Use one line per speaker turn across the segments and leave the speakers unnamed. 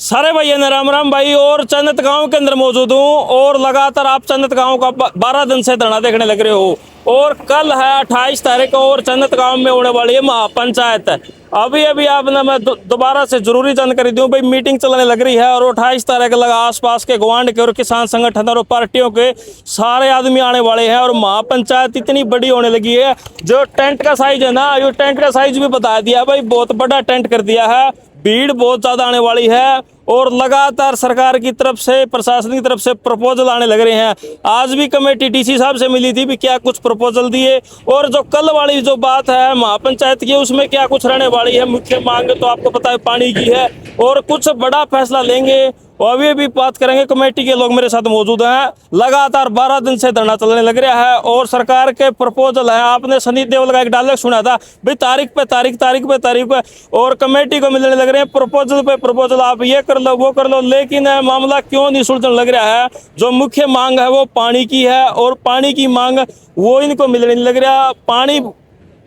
सारे भैया ने राम राम भाई। और चंदत गांव के अंदर मौजूद हूँ और लगातार आप चंदत गांव का 12 दिन से धरना देखने लग रहे हो। और कल है 28 तारीख को और चंदत गांव में होने वाली है महापंचायत। अभी अभी आपने मैं दोबारा से जरूरी जानकारी दूं भाई, मीटिंग चलने लग रही है और 28 तारीख लगा आसपास के गवांड के और किसान संगठन और पार्टियों के सारे आदमी आने वाले हैं। और महापंचायत इतनी बड़ी होने लगी है, जो टेंट का साइज है ना, जो टेंट का साइज भी बता दिया भाई, बहुत बड़ा टेंट कर दिया है। भीड़ बहुत ज्यादा आने वाली है और लगातार सरकार की तरफ से, प्रशासन की तरफ से प्रपोजल आने लग रहे हैं। आज भी कमेटी डीसी साहब से मिली थी भी क्या कुछ प्रपोजल दिए, और जो कल वाली जो बात है महापंचायत की उसमें क्या कुछ रहने वाली है। मुख्य मांग तो आपको पता है पानी की है और कुछ बड़ा फैसला लेंगे। और अभी भी बात करेंगे, कमेटी के लोग मेरे साथ मौजूद हैं। लगातार 12 दिन से धरना चलने लग रहा है और सरकार के प्रपोजल है। आपने सनी देओल का एक डायलॉग सुना था भाई, तारीख पे तारीख, तारीख पे तारीख पे, और कमेटी को मिलने लग रहे हैं प्रपोजल पे प्रपोजल, आप ये कर लो वो कर लो। लेकिन मामला क्यों नहीं सुलझने लग रहा है। जो मुख्य मांग है वो पानी की है और पानी की मांग वो इनको मिलने नहीं लग रहा। पानी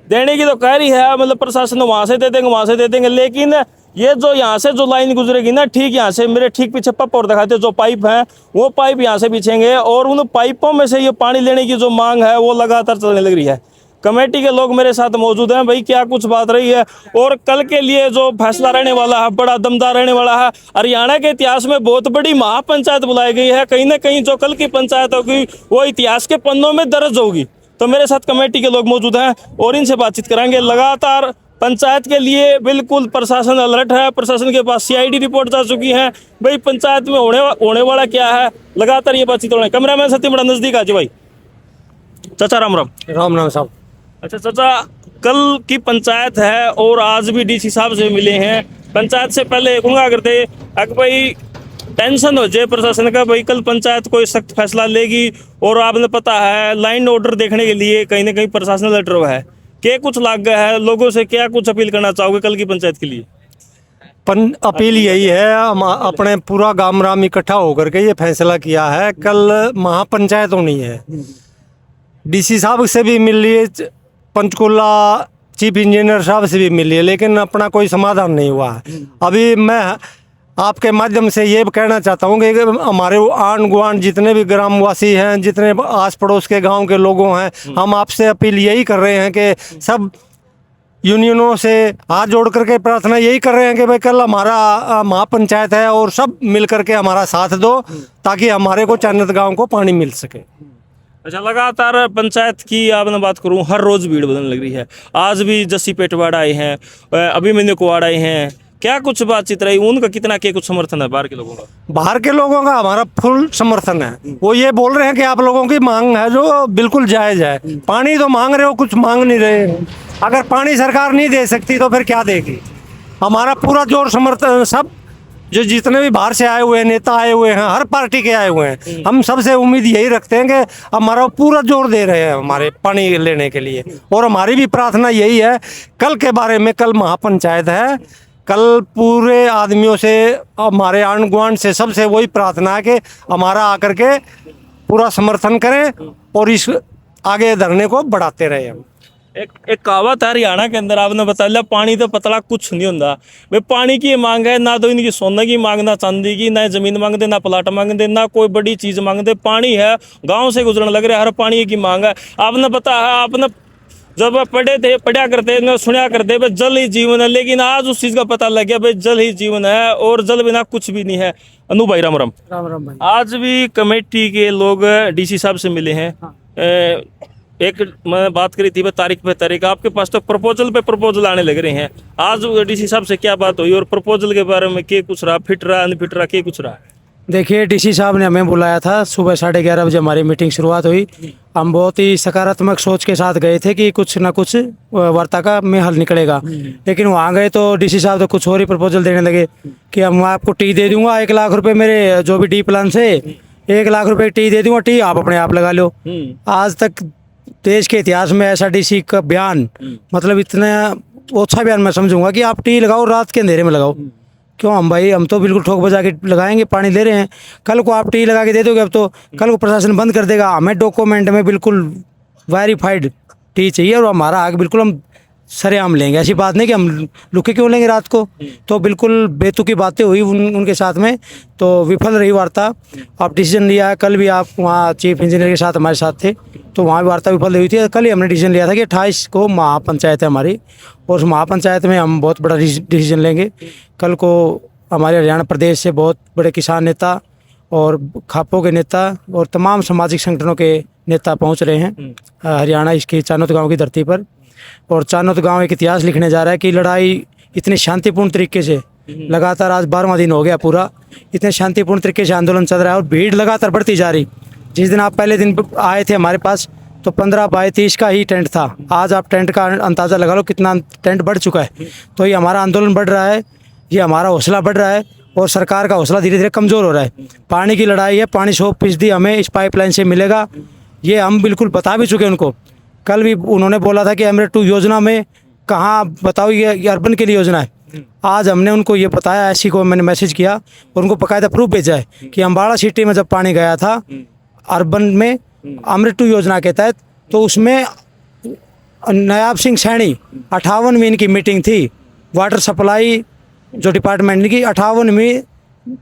देने की तो कह रही है, मतलब प्रशासन वहां से दे देंगे वहां से दे देंगे, लेकिन ये जो यहाँ से जो लाइन गुजरेगी ना, ठीक यहाँ से मेरे ठीक पीछे पप और दिखाते जो पाइप हैं, वो पाइप यहाँ से बिछेंगे और उन पाइपों में से ये पानी लेने की जो मांग है वो लगातार चलने लग रही है। कमेटी के लोग मेरे साथ मौजूद हैं भाई, क्या कुछ बात रही है और कल के लिए जो फैसला रहने वाला है बड़ा दमदार रहने वाला है। हरियाणा के इतिहास में बहुत बड़ी महापंचायत बुलाई गई है। कहीं ना कहीं जो कल की पंचायत होगी वो इतिहास के पन्नों में दर्ज होगी। तो मेरे साथ कमेटी के लोग मौजूद हैं और इनसे बातचीत कराएंगे। लगातार पंचायत के लिए बिल्कुल प्रशासन अलर्ट है। प्रशासन के पास सीआईडी रिपोर्ट जा चुकी है भाई, पंचायत में होने वाला क्या है। लगातार ये बातचीत हो रही है। कैमरामैन सत्य बड़ा नजदीक आज भाई। चाचा राम राम।
राम राम साहब।
अच्छा चाचा, कल की पंचायत है और आज भी डीसी साहब से मिले हैं। पंचायत से पहले कहूँगा करते अगर भाई टेंशन हो जाए प्रशासन का भाई, कल पंचायत कोई सख्त फैसला लेगी और आपने पता है लाइन ऑर्डर देखने के लिए कहीं ना कहीं प्रशासन अलर्ट हुआ है। क्या कुछ लाग गया है, लोगों से क्या कुछ अपील करना चाहोगे कल की पंचायत के लिए?
अपील यही है, हम अपने पूरा गांव राम इकट्ठा होकर के ये फैसला किया है, कल महापंचायत होनी है। डीसी साहब से भी मिल लिए, पंचकुला चीफ इंजीनियर साहब से भी मिल लिए, लेकिन अपना कोई समाधान नहीं हुआ है। अभी मैं आपके माध्यम से ये कहना चाहता हूँ कि हमारे आंढ गुआंढ जितने भी ग्रामवासी हैं, जितने आस पड़ोस के गांव के लोगों हैं, हम आपसे अपील यही कर रहे हैं कि सब यूनियनों से हाथ जोड़ करके प्रार्थना यही कर रहे हैं कि भाई कल हमारा महापंचायत है और सब मिल करके हमारा साथ दो, ताकि हमारे को चंदत गाँव को पानी मिल सके।
अच्छा, लगातार पंचायत की आपने बात करूं, हर रोज भीड़ बदलने लग रही है। आज भी जस्सी पेटवाड़ आए हैं, अभिमन्यु कुवाड़ आए हैं, क्या कुछ बातचीत रही, उनका कितना क्या कुछ समर्थन है बाहर के लोगों का?
बाहर के लोगों का हमारा फुल समर्थन है। वो ये बोल रहे हैं कि आप लोगों की मांग है जो बिल्कुल जायज है। पानी तो मांग रहे हो, कुछ मांग नहीं रहे। अगर पानी सरकार नहीं दे सकती तो फिर क्या देगी? हमारा पूरा जोर समर्थन, सब जो जितने भी बाहर से आए हुए हैं, नेता आए हुए हैं, हर पार्टी के आए हुए हैं, हम सबसे उम्मीद यही रखते हैं कि हमारा पूरा जोर दे रहे हैं हमारे पानी लेने के लिए। और हमारी भी प्रार्थना यही है कल के बारे में, कल महापंचायत है, कल पूरे आदमियों से, हमारे आंढ गुआंढ से, सबसे वही प्रार्थना है कि हमारा आकर के पूरा समर्थन करें और इस आगे धरने को बढ़ाते रहे। हम
एक कहावत है हरियाणा के अंदर, आपने बता लिया पानी तो पतला कुछ नहीं होता भाई। पानी की मांग है, ना तो इनकी सोने की मांग, ना चांदी की, ना जमीन मांगते, ना प्लाट मांगते, ना कोई बड़ी चीज मांगते। पानी है, गांव से गुजरने लग रहे, हर पानी की मांग है। आपने पता है, आपने जब पढ़ा करते, सुना करते भाई जल ही जीवन है, लेकिन आज उस चीज का पता लग गया भाई जल ही जीवन है और जल बिना कुछ भी नहीं है। अनु भाई राम राम।
राम राम भाई।
आज भी कमेटी के लोग डीसी साहब से मिले हैं। एक मैं बात करी थी तारीख पे तारीख, आपके पास तो प्रपोजल पे प्रपोजल आने लग रहे हैं। आज डीसी साहब से क्या बात हुई और प्रपोजल के बारे में क्या कुछ रहा, फिट रहा अनफिट रहा, क्या कुछ रहा?
देखिए, डीसी साहब ने हमें बुलाया था, सुबह 11:30 बजे हमारी मीटिंग शुरुआत हुई। हम बहुत ही सकारात्मक सोच के साथ गए थे कि कुछ ना कुछ वार्ता का में हल निकलेगा। लेकिन वहाँ गए तो डीसी साहब तो कुछ और ही प्रपोजल देने लगे कि हम आपको टी दे दूंगा 1 लाख रुपए, मेरे जो भी डी प्लान से 1 लाख रुपए टी दे दूंगा, टी आप अपने आप लगा लो। आज तक देश के इतिहास में ऐसा डीसी का बयान, मतलब इतना अच्छा बयान मैं समझूंगा कि आप टी लगाओ, रात के अंधेरे में लगाओ। क्यों हम भाई, हम तो बिल्कुल ठोक बजा के लगाएंगे, पानी दे रहे हैं। कल को आप टी लगा के दे दोगे, अब तो कल को प्रशासन बंद कर देगा। हमें डॉक्यूमेंट में बिल्कुल वेरीफाइड टी चाहिए और हमारा हक बिल्कुल हम सरेआम लेंगे। ऐसी बात नहीं कि हम लुके क्यों लेंगे रात को। तो बिल्कुल बेतुकी बातें हुई उनके साथ में, तो विफल रही वार्ता। अब डिसीजन लिया है, कल भी आप वहाँ चीफ इंजीनियर के साथ हमारे साथ थे, तो वहाँ भी वार्ता विफल हुई थी। कल ही हमने डिसीजन लिया था कि 28 को महापंचायत है हमारी, और उस महापंचायत में हम बहुत बड़ा डिसीजन लेंगे। कल को हमारे हरियाणा प्रदेश से बहुत बड़े किसान नेता और खापों के नेता और तमाम सामाजिक संगठनों के नेता पहुंच रहे हैं हरियाणा इसकी चानोत गांव की धरती पर। और चानोत गांव एक इतिहास लिखने जा रहा है कि लड़ाई इतनी शांतिपूर्ण तरीके से लगातार, आज 12वां दिन हो गया पूरा, इतने शांतिपूर्ण तरीके से आंदोलन चल रहा है और भीड़ लगातार बढ़ती जा रही। जिस दिन आप पहले दिन आए थे हमारे पास तो 15 बाई 30 का ही टेंट था, आज आप टेंट का अंदाज़ा लगा लो कितना टेंट बढ़ चुका है। तो ये हमारा आंदोलन बढ़ रहा है, ये हमारा हौसला बढ़ रहा है और सरकार का हौसला धीरे धीरे कमज़ोर हो रहा है। पानी की लड़ाई है, पानी 100% हमें इस पाइपलाइन से मिलेगा, ये हम बिल्कुल बता भी चुके उनको। कल भी उन्होंने बोला था कि अमृत 2 योजना में कहाँ बताओ, ये अर्बन के लिए योजना है। आज हमने उनको ये बताया, ऐसी को मैंने मैसेज किया और उनको बाकायदा प्रूफ भेजा है कि अम्बाड़ा सिटी में जब पानी गया था अर्बन में अमृत 2 योजना के तहत, तो उसमें नायाब सिंह सैनी 58वीं की मीटिंग थी, वाटर सप्लाई जो डिपार्टमेंट की 58वीं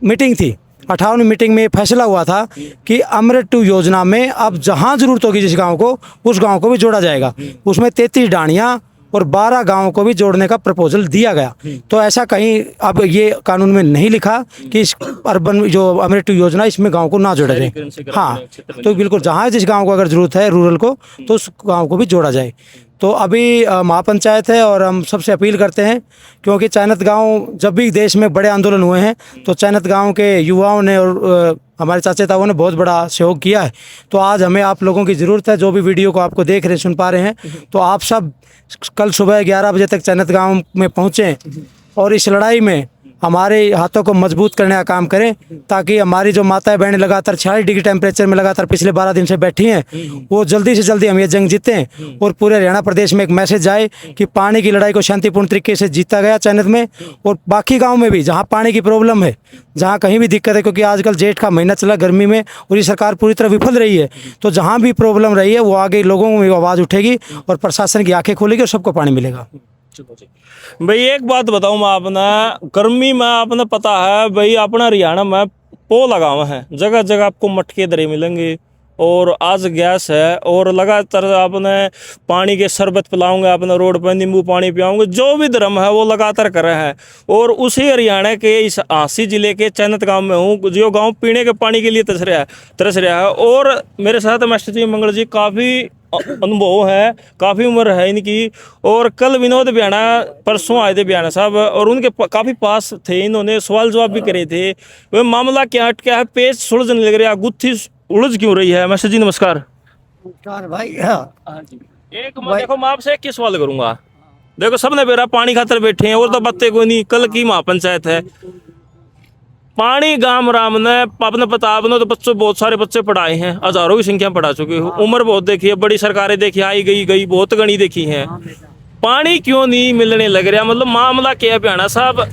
मीटिंग थी। 58वीं मीटिंग में फैसला हुआ था कि अमृत 2 योजना में अब जहां जरूरत होगी जिस गांव को, उस गांव को भी जोड़ा जाएगा। उसमें 33 डाणियाँ और 12 गांवों को भी जोड़ने का प्रपोजल दिया गया। तो ऐसा कहीं अब ये कानून में नहीं लिखा कि इस अर्बन जो अमृत 2 योजना इसमें गांव को ना जोड़ा जाए। हाँ, तो बिल्कुल जहाँ जिस गांव को अगर ज़रूरत है रूरल को, तो उस गांव को भी जोड़ा जाए। तो अभी महापंचायत है और हम सबसे अपील करते हैं, क्योंकि चायनत गांव जब भी देश में बड़े आंदोलन हुए हैं तो चायनत गांव के युवाओं ने और हमारे चाचा ताऊ ने बहुत बड़ा सहयोग किया है। तो आज हमें आप लोगों की ज़रूरत है, जो भी वीडियो को आपको देख रहे सुन पा रहे हैं, तो आप सब कल सुबह 11 बजे तक चायनत गांव में पहुँचें और इस लड़ाई में हमारे हाथों को मजबूत करने का काम करें, ताकि हमारी जो माताएं बहनें लगातार 46 डिग्री टेम्परेचर में लगातार पिछले 12 दिन से बैठी हैं, वो जल्दी से जल्दी हम ये जंग जीतें और पूरे हरियाणा प्रदेश में एक मैसेज जाए कि पानी की लड़ाई को शांतिपूर्ण तरीके से जीता गया चायनत में, और बाकी गाँव में भी जहाँ पानी की प्रॉब्लम है, जहाँ कहीं भी दिक्कत है, क्योंकि आजकल जेठ का महीना चला गर्मी में और ये सरकार पूरी तरह विफल रही है, तो जहाँ भी प्रॉब्लम रही है वो आगे लोगों में आवाज़ उठेगी और प्रशासन की आंखें खोलेगी और सबको पानी मिलेगा।
भाई एक बात बताऊं मैं, आपने गर्मी में आपने पता है भाई अपना हरियाणा में पो लगा हुआ है, जगह जगह आपको मटके दरे मिलेंगे और आज गैस है और लगातार आपने पानी के शरबत पिलाऊंगे, आपने रोड पर नींबू पानी पिलाऊंगे, जो भी धर्म है वो लगातार कर रहे हैं। और उसी हरियाणा के इस आसी जिले के चायनत गांव में हूँ, जो गांव पीने के पानी के लिए तरस रहा है। और मेरे साथ मास्टर जी मंगल जी, काफ़ी अनुभव है, काफ़ी उम्र है इनकी। और कल विनोद बियाना परसों आए थे बियाना साहब, और उनके काफ़ी पास थे, इन्होंने सवाल जवाब भी करे थे। वह मामला क्या है, पेच सुलझने लग रहा, गुत्थी उलझ क्यों रही है? मास्टर जी नमस्कार।
नमस्कार भाई। हाँ
जी, एक मैं देखो मैं आपसे एक सवाल करूंगा। देखो सबने बेरा पानी खातर बैठे हैं और तो बातें कोई नहीं। कल की महापंचायत है, पानी गांव राम ने आपने पता, आपने तो बच्चों बहुत सारे बच्चे पढ़ाए हैं, हजारों की संख्या पढ़ा चुके हो, उम्र बहुत देखी है, बड़ी सरकारें देखी, आई गई बहुत गणी देखी हैं। पानी क्यों नहीं मिलने लग रहा? मतलब मामला क्या है? बियाना साहब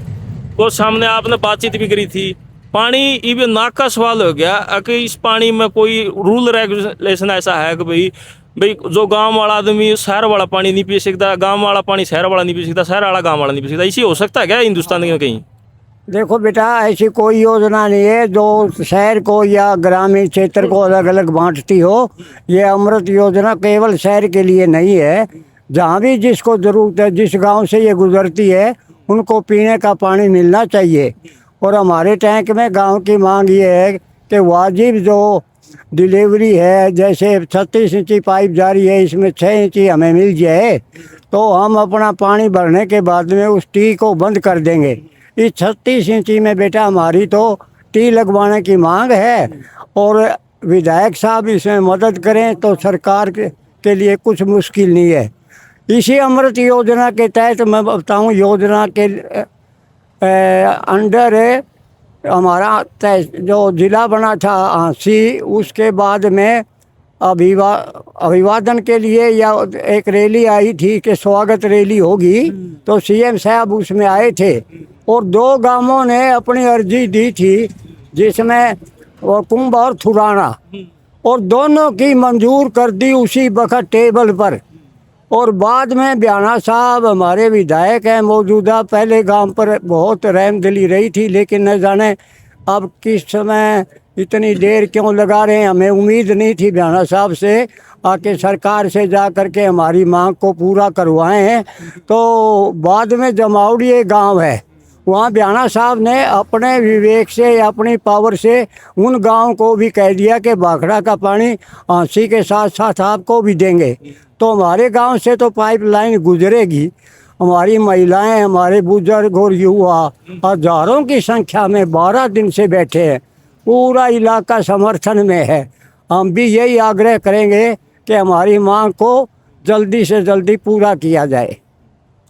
को सामने आपने बातचीत भी करी थी, पानी इवन नाक का सवाल हो गया कि इस पानी में कोई रूल रेगुलेशन ऐसा है कि भाई जो गांव वाला आदमी शहर वाला पानी नहीं पी सकता, गांव वाला पानी शहर वाला नहीं पी सकता, शहर वाला गांव वाला नहीं पी सकता। इसी हो सकता है क्या हिंदुस्तान में कहीं?
देखो बेटा, ऐसी कोई योजना नहीं है जो शहर को या ग्रामीण क्षेत्र को अलग अलग बांटती हो। ये अमृत योजना केवल शहर के लिए नहीं है, जहाँ भी जिसको ज़रूरत है, जिस गांव से ये गुजरती है, उनको पीने का पानी मिलना चाहिए। और हमारे टैंक में गांव की मांग ये है कि वाजिब जो डिलीवरी है, जैसे 36 इंची पाइप जारी है, इसमें 6 इंची हमें मिल जाए तो हम अपना पानी भरने के बाद में उस टी को बंद कर देंगे। इस 36 इंची में बेटा हमारी तो टी लगवाने की मांग है, और विधायक साहब इसमें मदद करें तो सरकार के लिए कुछ मुश्किल नहीं है। इसी अमृत योजना के तहत मैं बताऊं, योजना के अंडर हमारा जो ज़िला बना था आसी, उसके बाद में अभिवादन के लिए या एक रैली आई थी कि स्वागत रैली होगी, तो सीएम साहब उसमें आए थे और 2 गांवों ने अपनी अर्जी दी थी, जिसमें वो कुंभ और थुराना, और दोनों की मंजूर कर दी उसी वक्त टेबल पर। और बाद में ब्याना साहब हमारे विधायक हैं मौजूदा, पहले गांव पर बहुत रहमदिली रही थी, लेकिन न जाने अब किस समय इतनी देर क्यों लगा रहे हैं। हमें उम्मीद नहीं थी ब्याना साहब से आके सरकार से जा कर के हमारी मांग को पूरा करवाए हैं। तो बाद में जमावड़ी एक गाँव है, वहाँ ब्याना साहब ने अपने विवेक से, अपनी पावर से उन गाँव को भी कह दिया कि भाखड़ा का पानी आंसी के साथ साथ आपको भी देंगे। तो हमारे गांव से तो पाइपलाइन गुजरेगी। हमारी महिलाएं, हमारे बुजुर्ग और युवा हजारों की संख्या में 12 दिन से बैठे हैं, पूरा इलाका समर्थन में है। हम भी यही आग्रह करेंगे कि हमारी मांग को जल्दी से जल्दी पूरा किया जाए।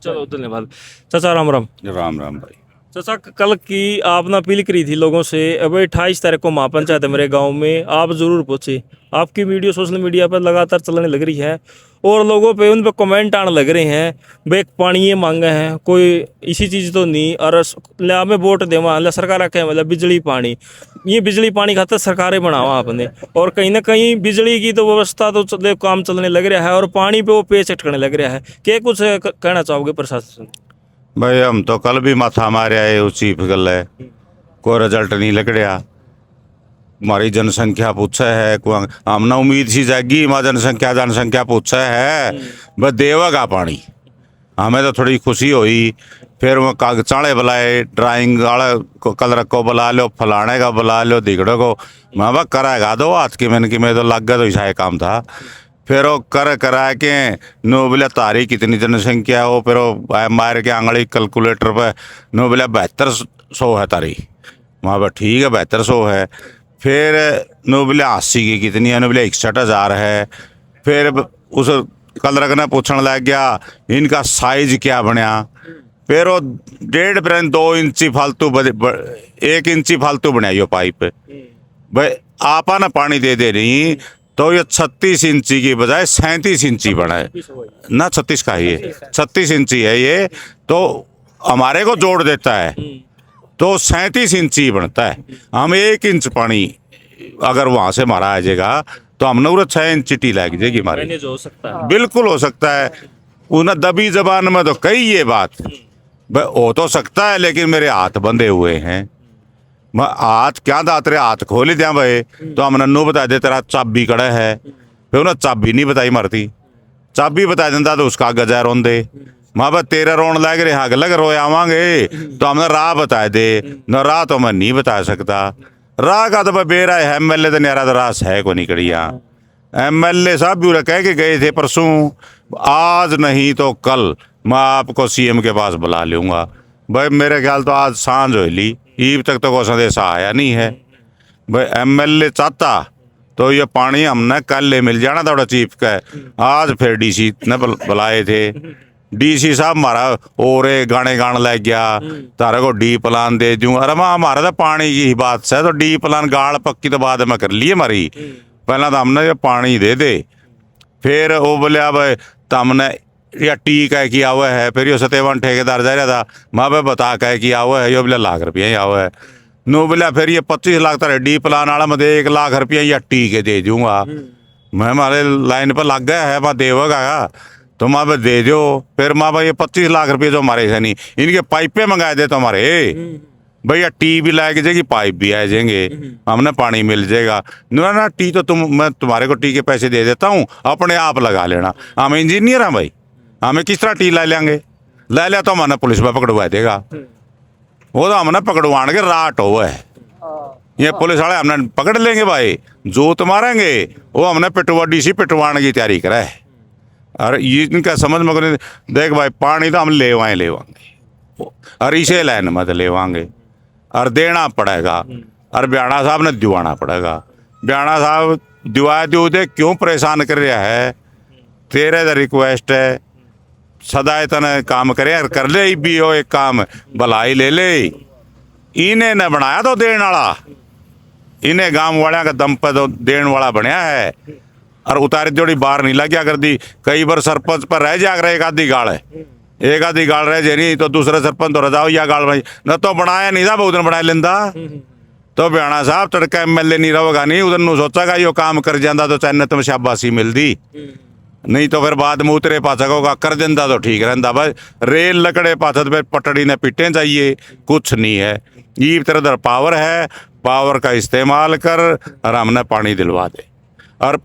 चलो धन्यवाद चाचा। राम राम।
राम राम भाई।
चाचा, कल की आपने अपील करी थी लोगों से, अब 28 तारीख को महापंचायत है मेरे गांव में, आप जरूर पहुंचे। आपकी वीडियो सोशल मीडिया पर लगातार चलने लग रही है और लोगों पे उन पे कमेंट आने लग रहे हैं, वे पानी ये मांगे हैं, कोई इसी चीज़ तो नहीं, और हमें वोट देवा अल्लाह सरकार आके मतलब बिजली पानी, ये बिजली पानी खातर सरकारें बनावा आपने, और कहीं ना कहीं बिजली की तो व्यवस्था तो काम चलने लग रहा है और पानी पे वो पेच अटकने लग रहा है। क्या कुछ कहना चाहोगे प्रशासन?
भाई हम तो कल भी माथा मारे आए, उसी गल है, कोई रिजल्ट नहीं लग रहा। हमारी जनसंख्या पूछे है, हमने उम्मीद सी जाएगी माँ जनसंख्या पूछे है, बस देवेगा पानी। हमें तो थोड़ी खुशी हुई। फिर वो कागचाड़े बुलाए, ड्राइंग वाले को कलर को बुला लो, फलाने का बुला लो, दिगड़े को, मैं बस कराएगा दो हाथ की मैंने कि मैं तो लग गया तो ऐसा काम था। फिर वो करा के नो बोले तारी कितनी जनसंख्या हो, फिर वो मार के आंगली कैलकुलेटर पे नो बोले 7200 है तारी, वहाँ पर ठीक है 7200 है। फिर नो बोले 80 की कितनी है, नो बोले 61,000 है। फिर उस कलर ने पूछने लग गया इनका साइज क्या बनया, फिर वो 1.5 2 इंची फालतू 1 इंची फालतू बनाई पाइप। भाई आपा ना पानी दे रही तो ये 36 इंची की बजाय 37 इंची बना है ना, 36 का ही है, 36 इंची है ये, तो हमारे को जोड़ देता है तो 37 इंची बनता है। हम 1 इंच पानी अगर वहाँ से मारा आ जाएगा तो हमने पूरा 6 इंच टी लग जाएगी हमारी।
मैनेज हो सकता है,
बिल्कुल हो सकता है। उन्हें दबी जबान में तो कही ये बात हो तो सकता है, लेकिन मेरे हाथ बंधे हुए हैं। मैं हाथ क्या दात रहे, हाथ खोल दिया भाई तो हमने नो बता दे तेरा चाबी कड़ा है, फिर उन्हें चाबी नहीं बताई मरती, चाबी बता देता तो उसका गजा रोंदे। माँ बा तेरा रोन लग रहे हग लग रोए आवांगे तो हमने राह बता दे, न राह तो मैं नहीं बता सकता। राह का तो भाई बेरा है, MLA तो न्यारा तो रास है को नहीं करी। यहाँ MLA साहब भी कह के गए थे परसों, आज नहीं तो कल मैं आपको CM के पास बुला लूँगा। भाई मेरे ख्याल तो आज सांझ हो ली, ईब तक तो कोई संदेश आया नहीं है। भाई MLA चाहता तो ये पानी हमने कल ले मिल जाना था चीफ का। आज फिर DC ने बुलाए थे, DC साहब हमारा और गाने लग गया, तारे को डी प्लान दे दूँ। अरे माँ हमारा तो पानी की ही बात है, तो डी प्लान गाड़ पक्की तो बाद में कर लिए हमारी, पहला तो हमने ये पानी दे। फिर वो बोले अब तो हमने या टी कह किया हुआ है, फिर यो सत्यवान ठेकेदार जा रहा था, माँ भाई बता कह किया हुआ है, यो बोले लाख रुपया ही हुआ है। नो बोला फिर ये 25 लाख तारे डी प्लान वाला मैं 1 लाख रुपया या टी के दे दूँगा। मैं हमारे लाइन पर लग गया है, मैं देगा तो माँ भाई दे दो। फिर माँ भाई ये 25 लाख रुपये जो हमारे से नहीं, इनके पाइपें मंगाए दे तो हमारे भैया टी भी लाएगी जाएगी, पाइप भी आ जाएंगे, हमने पानी मिल जाएगा। ना टी तो मैं तुम्हारे को टी के पैसे दे देता हूँ, अपने आप लगा लेना। हम इंजीनियर हैं भाई, हमें किस तरह टी ले लेंगे, ले लिया तो हमने पुलिस में पकड़वा देगा, वो तो हमने पकड़वान के राट हुआ है। ये पुलिस वाले हमने पकड़ लेंगे भाई, जोत मारेंगे, वो हमने DC पिटवाने की तैयारी करा है। और ये इनका समझ में देख भाई पानी तो हम लेवाएंगे और इसे लाइन मत लेवाएंगे और देना पड़ेगा, और ब्याणा साहब ने दिवाना पड़ेगा। ब्याणा साहब दिवा दे क्यों परेशान कर रहा है, तेरे तो रिक्वेस्ट है सदा इतना काम करे और कर ले भी हो एक काम भलाई ले ले। इन्हें न बनाया तो देने वाला, इन्हें गांव वाले का दम पर तो देने वाला बनया है, और उतारी जोड़ी बाहर नहीं लग्या कर दी। कई बार सरपंच पर रह जाकर एक आधी गाड़ है, एक आधी गाड़ रह जे नहीं तो दूसरे सरपंच तो रजाओ या गाड़ भाई न तो बनाया नहीं था, बहुत दिन बना लेंदा। तो ब्याणा साहब तड़का MLA नहीं रहेगा नहीं, उधर नु सोचा यो काम कर जाता तो चाहे तुम शाबाशी मिलती। नहीं तो फिर बाद में उतरे पास होगा कर देंदा तो ठीक रहता भाई। रेल लकड़े पास पे पटड़ी ने पिटे चाहिए, कुछ नहीं है। ये तरह पावर है, पावर का इस्तेमाल कर और हमने पानी दिलवा दे। और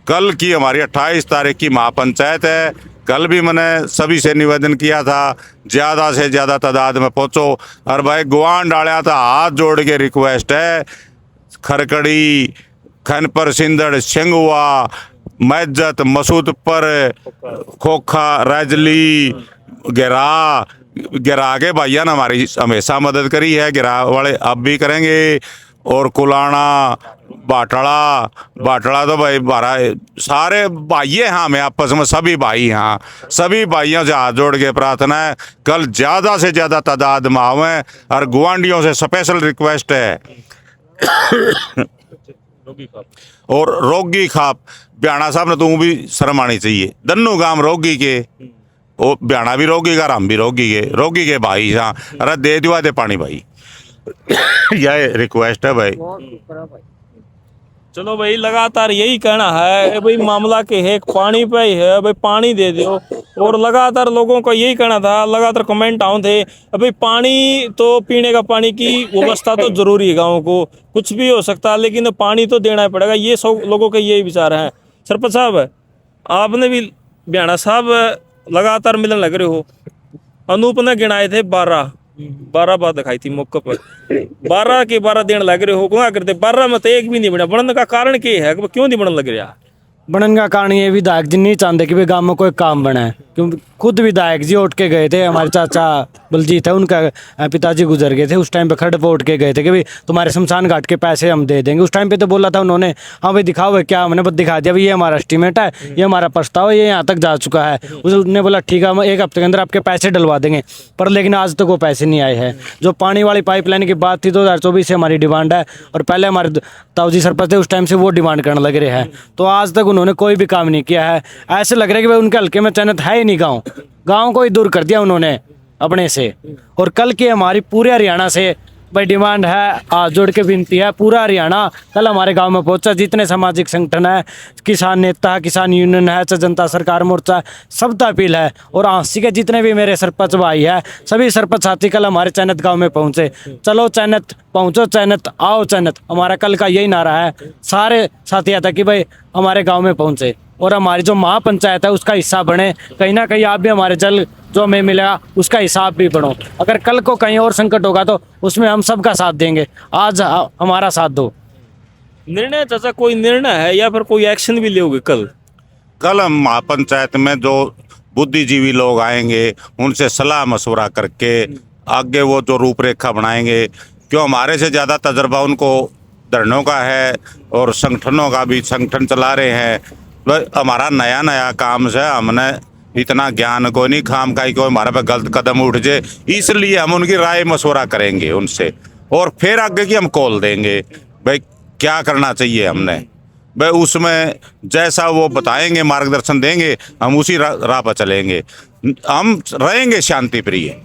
कल की हमारी 28 तारीख की महापंचायत है। कल भी मैंने सभी से निवेदन किया था ज़्यादा से ज़्यादा तादाद में पहुँचो। और भाई गुआन डालिया था, हाथ जोड़ के रिक्वेस्ट है, खरकड़ी, खनपर, सिंदड़, शेंगुआ, मैजत, मसूद पर, खोखा, राजली, गिरा के भाइया ने हमारी हमेशा मदद करी है, गिरा वाले अब भी करेंगे। और कुलाना, बाटड़ा तो भाई बारा सारे भाई हैं हमें आपस में, सभी भाई हैं। सभी भाइयों से हाथ जोड़ के प्रार्थना है कल ज़्यादा से ज़्यादा तादाद में आवें। और गुआंढियों से स्पेशल रिक्वेस्ट है और रोगी खाप ब्याणा साहब ने तू भी शर्म आनी चाहिए। दन्नू गांव रोगी के, वो ब्याणा भी रोगी का, हम भी रोगी के भाई हाँ। अरे दे दिवा दे पानी भाई यह रिक्वेस्ट है भाई।
चलो भाई, लगातार यही कहना है भाई, मामला के है पानी पे ही है भाई, पानी दे दो। और लगातार लोगों का यही कहना था, लगातार कमेंट आए थे भाई पानी तो, पीने का पानी की व्यवस्था तो जरूरी है, गाँव को कुछ भी हो सकता है लेकिन पानी तो देना ही पड़ेगा। ये सब लोगों के यही विचार है। सरपंच साहब, आपने भी ब्याणा साहब लगातार मिलन लग रहे हो। अनूप ने गिनाए थे 12 बात दिखाई थी मौके पर, 12 के 12 दिन लग रहे हो। क्या करते 12 में तो एक भी नहीं बना। बनने का कारण क्या है, क्यों नहीं बनने लग रहा?
बनने का कारण ये विधायक जी नहीं चाहते कि भाई गांव में कोई काम बने, क्योंकि खुद विधायक जी उठ के गए थे। हमारे चाचा बलजीत है, उनका पिताजी गुजर गए थे, उस टाइम पे खड़े पे उठ के गए थे कि भाई तुम्हारे शमशान घाट के पैसे हम दे देंगे। उस टाइम पे तो बोला था उन्होंने, हाँ भाई दिखाओ भाई क्या, हमने बस दिखा दिया भाई ये हमारा एस्टीमेट है, ये हमारा प्रस्ताव है, ये यहाँ तक जा चुका है। उसने बोला ठीक है हम 1 हफ्ते के अंदर आपके पैसे डलवा देंगे, पर लेकिन आज तक वो पैसे नहीं आए हैं। जो पानी वाली पाइपलाइन की बात थी 2024 से हमारी डिमांड है, और पहले हमारे ताऊजी सरपंच थे उस टाइम से वो डिमांड करने लग रहे हैं, तो आज तक उन्होंने कोई भी काम नहीं किया है। ऐसे लग रहा है कि भाई उनके हल्के में चयनित है ही नहीं गाँव को ही दूर कर दिया उन्होंने अपने से। और कल की हमारी पूरे हरियाणा से भाई डिमांड है, हाथ जोड़ के विनती है, पूरा हरियाणा कल हमारे गांव में पहुंचा। जितने सामाजिक संगठन है, किसान नेता, किसान यूनियन है, जनता सरकार मोर्चा, सबका अपील है। और आंसी के जितने भी मेरे सरपंच भाई है, सभी सरपंच साथी कल हमारे चयनित गाँव में पहुंचे। चलो चयनित, पहुंचो चयनित, आओ चयनित, हमारा कल का यही नारा है सारे साथी था कि भाई हमारे गाँव में पहुँचे और हमारी जो महापंचायत है उसका हिस्सा बने। कहीं ना कहीं आप भी हमारे जल जो हमें मिलेगा उसका हिसाब भी बनो। अगर कल को कहीं और संकट होगा तो उसमें हम सबका साथ देंगे। आज हमारा साथ दो।
निर्णय चाचा, कोई निर्णय है या फिर कोई एक्शन भी लोगे कल
हम महापंचायत में जो बुद्धिजीवी लोग आएंगे उनसे सलाह मशवरा करके आगे वो जो रूपरेखा बनाएंगे, क्यों हमारे से ज़्यादा तजर्बा उनको धरनों का है और संगठनों का भी, संगठन चला रहे हैं। हमारा नया काम से हमने इतना ज्ञान को नहीं, खाम खाई को हमारे पे गलत कदम उठ जाए, इसलिए हम उनकी राय मशवरा करेंगे उनसे और फिर आगे की हम कॉल देंगे भाई क्या करना चाहिए हमने। भाई उसमें जैसा वो बताएंगे, मार्गदर्शन देंगे, हम उसी राह पर चलेंगे। हम रहेंगे शांति प्रिय,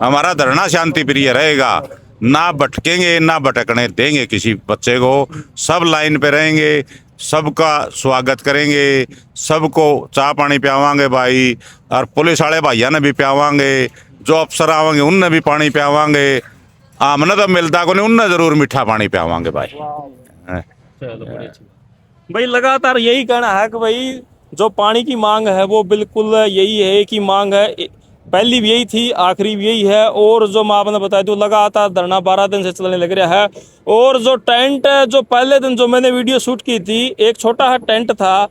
हमारा धरना शांति प्रिय रहेगा, ना भटकेंगे ना भटकने देंगे किसी बच्चे को। सब लाइन पे रहेंगे, सबका स्वागत करेंगे, सबको चाय पानी पियावांगे भाई, और पुलिस वाले भैया ने भी पियावांगे, जो अफसर आवेंगे उनने भी पानी पियावांगे। हमने तो मिलता को नहीं, उनने जरूर मीठा पानी पियावांगे भाई।
भाई लगातार यही कहना है कि भाई जो पानी की मांग है वो बिल्कुल यही है कि मांग है, पहली भी यही थी, आखिरी भी यही है। और जो मैं आपने बताया तो लगातार धरना 12 दिन से चलने लग रहा है। और जो टेंट है, जो पहले दिन जो मैंने वीडियो शूट की थी, एक छोटा सा टेंट था,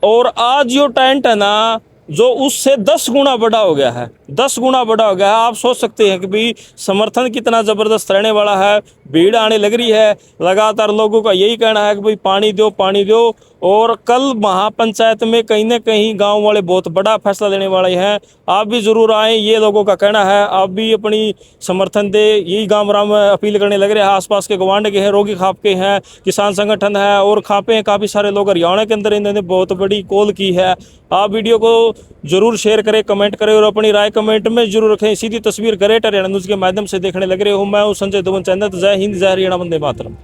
और आज जो टेंट है ना, जो उससे 10 गुना बड़ा हो गया है, 10 गुना बड़ा हो गया है। आप सोच सकते हैं कि भाई समर्थन कितना ज़बरदस्त रहने वाला है। भीड़ आने लग रही है, लगातार लोगों का यही कहना है कि भाई पानी दो, पानी दो। और कल महापंचायत में कहीं ना कहीं गांव वाले बहुत बड़ा फैसला लेने वाले हैं। आप भी ज़रूर आएँ, ये लोगों का कहना है। आप भी अपनी समर्थन दे, यही गाँव राम अपील करने लग रहे हैं। आसपास के गवांड के हैं, रोगी खाप के हैं, किसान संगठन है और खापे हैं, काफ़ी सारे लोग हरियाणा के अंदर इन्होंने बहुत बड़ी कॉल की है। आप वीडियो को जरूर शेयर करें, कमेंट करें और अपनी राय कमेंट में जरूर रखें। सीधी तस्वीर करें हरियाणा न्यूज़ के माध्यम से देखने लग रहे हो। मैं हूं संजय धवन चंदत। जय हिंद, जय हरियाणा, वंदे मातरम।